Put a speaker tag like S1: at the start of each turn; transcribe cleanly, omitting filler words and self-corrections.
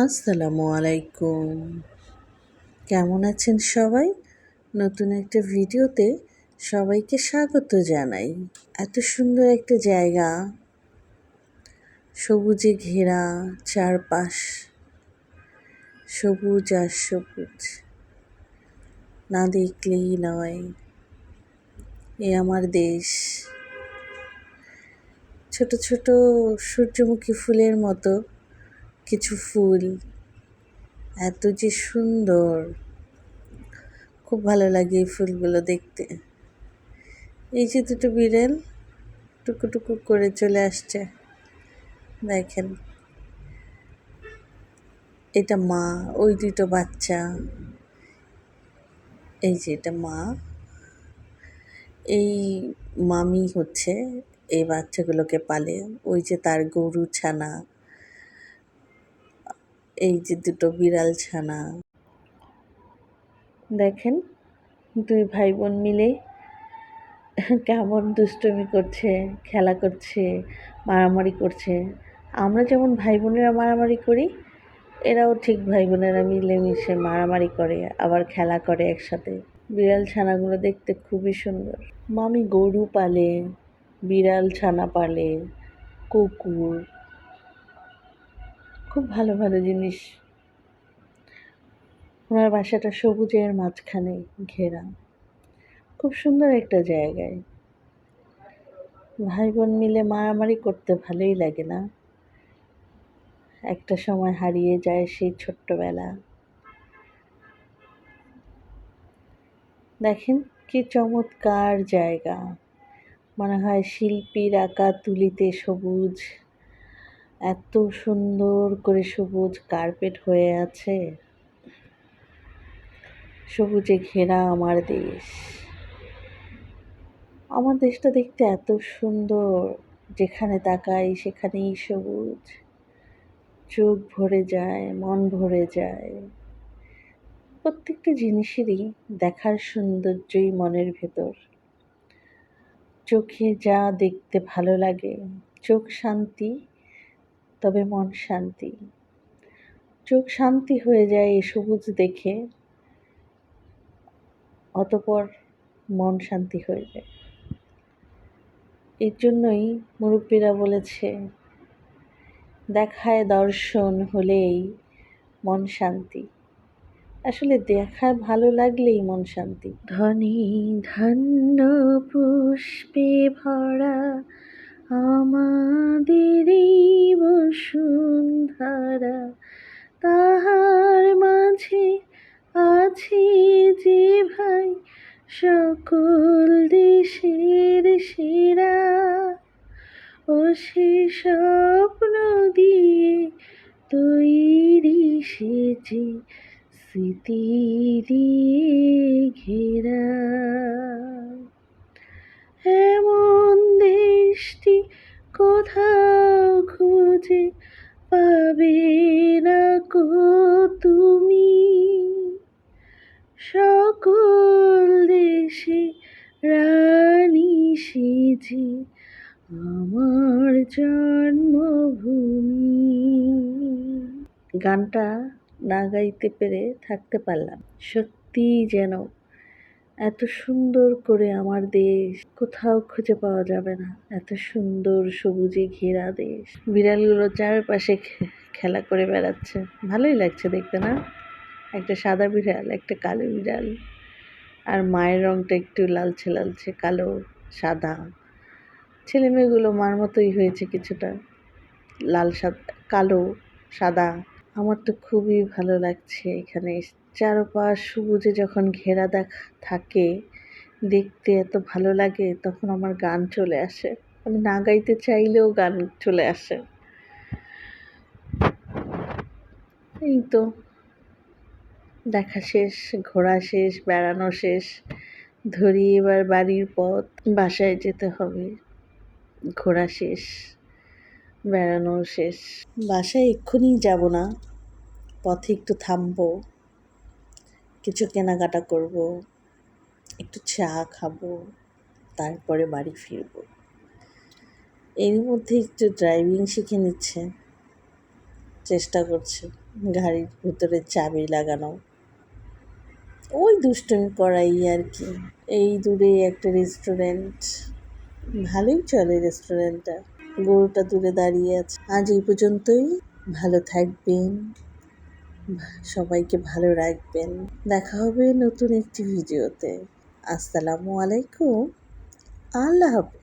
S1: আসসালামু আলাইকুম। কেমন আছেন সবাই? নতুন একটা ভিডিওতে সবাইকে স্বাগত জানাই। এত সুন্দর একটা জায়গা, সবুজে ঘেরা চারপাশ, সবুজ আর সবুজ, না দেখলেই নয়। এ আমার দেশ। ছোট ছোট সূর্যমুখী ফুলের মতো কিছু ফুল, এত যে সুন্দর, খুব ভালো লাগে এই ফুলগুলো দেখতে। এই যে দুটো বিড়াল টুকু করে চলে আসছে, দেখেন, এটা মা, ওই দুটো বাচ্চা। এই যে এটা মা, এই মামি হচ্ছে এই বাচ্চাগুলোকে পালে। ওই যে তার গরু ছানা, এই যে দুটো বিড়াল ছানা। দেখেন দুই ভাই বোন মিলে কেমন দুষ্টুমি করছে, খেলা করছে, মারামারি করছে। আমরা যেমন ভাই বোনেরা মারামারি করি, এরাও ঠিক ভাই বোনেরা মিলেমিশে মারামারি করে, আবার খেলা করে একসাথে। বিড়াল ছানাগুলো দেখতে খুবই সুন্দর। মামি গরু পালে, বিড়াল ছানা পালে, কুকুর, খুব ভালো ভালো জিনিস। ওনার বাসাটা সবুজের মাঝখানে ঘেরা, খুব সুন্দর একটা জায়গায়। ভাই বোন মিলে মারামারি করতে ভালোই লাগে না? একটা সময় হারিয়ে যায় সেই ছোট্টবেলা। দেখেন কি চমৎকার জায়গা, মনে হয় শিল্পীর আঁকা তুলিতে সবুজ, এত সুন্দর করে সবুজ কার্পেট হয়ে আছে। সবুজে ঘেরা আমার দেশ। আমার দেশটা দেখতে এত সুন্দর, যেখানে তাকাই সেখানেই সবুজ, চোখ ভরে যায়, মন ভরে যায়। প্রত্যেকটা জিনিসেরই দেখার সৌন্দর্যই মনের ভেতর। চোখে যা দেখতে ভালো লাগে, চোখ শান্তি, তবে মন শান্তি। চোখ শান্তি হয়ে যায় এই সবুজ দেখে, অতঃপর মন শান্তি হয়ে যায়। এর জন্যই মুরব্বীরা বলেছে, দেখায় দর্শন হলেই মন শান্তি। আসলে দেখায় ভালো লাগলেই মন শান্তি। ধনী ধান্য পুষ্পে ভরা আমাদের এই বসুন্ধরা, তাহার মাঝে আছে যে ভাই সকল দেশের সেরা, ও সে স্বপ্ন দিয়ে তৈরি সেজে স্মৃতি দিয়ে ঘেরা। এমন দেশটি কোথাও খুঁজে পাবে না কো তুমি, সকল দেশে রানী সেজে আমার জন্মভূমি। গানটা না গাইতে পেরে থাকতে পারলাম। সত্যি যেন এত সুন্দর করে আমার দেশ কোথাও খুঁজে পাওয়া যাবে না, এত সুন্দর সবুজে ঘেরা দেশ। বিড়ালগুলো চারপাশে খেলা করে বেড়াচ্ছে, ভালোই লাগছে দেখতে না? একটা সাদা বিড়াল, একটা কালো বিড়াল, আর মায়ের রংটা একটু লালচে লালচে, কালো সাদা। ছেলে মেয়েগুলো মার মতোই হয়েছে কিছুটা, লাল সাদা, কালো সাদা। আমার তো খুবই ভালো লাগছে এখানে। চারপাশ সবুজে যখন ঘেরা থাকে, দেখতে এত ভালো লাগে, তখন আমার গান চলে আসে। আমি না গাইতে চাইলেও গান চলে আসে। এই তো দেখা শেষ, ঘোরা শেষ, বেড়ানো শেষ। ধরি এবার বাড়ির পথ, বাসায় যেতে হবে। ঘোরা শেষ, বেড়ানো শেষ। বাসায় এক্ষুনি যাব না, পথে একটু থামবো, কিছু কেনাকাটা করব, একটু চা খাবো, তারপরে বাড়ি ফিরবো। এর মধ্যে একটু ড্রাইভিং শিখে নিচ্ছে, চেষ্টা করছে। গাড়ির ভেতরে চাবি লাগানো, ওই দুষ্টুমি করাই আর কি। এই দূরে একটা রেস্টুরেন্ট, ভালোই চলে রেস্টুরেন্টটা, গরুটা দূরে দাঁড়িয়ে আছে। আজ এই পর্যন্তই। ভালো থাকবেন, সবাইকে ভালো রাখবেন। দেখা হবে নতুন একটি ভিডিওতে। আসসালামু আলাইকুম, আল্লাহ হাফেজ।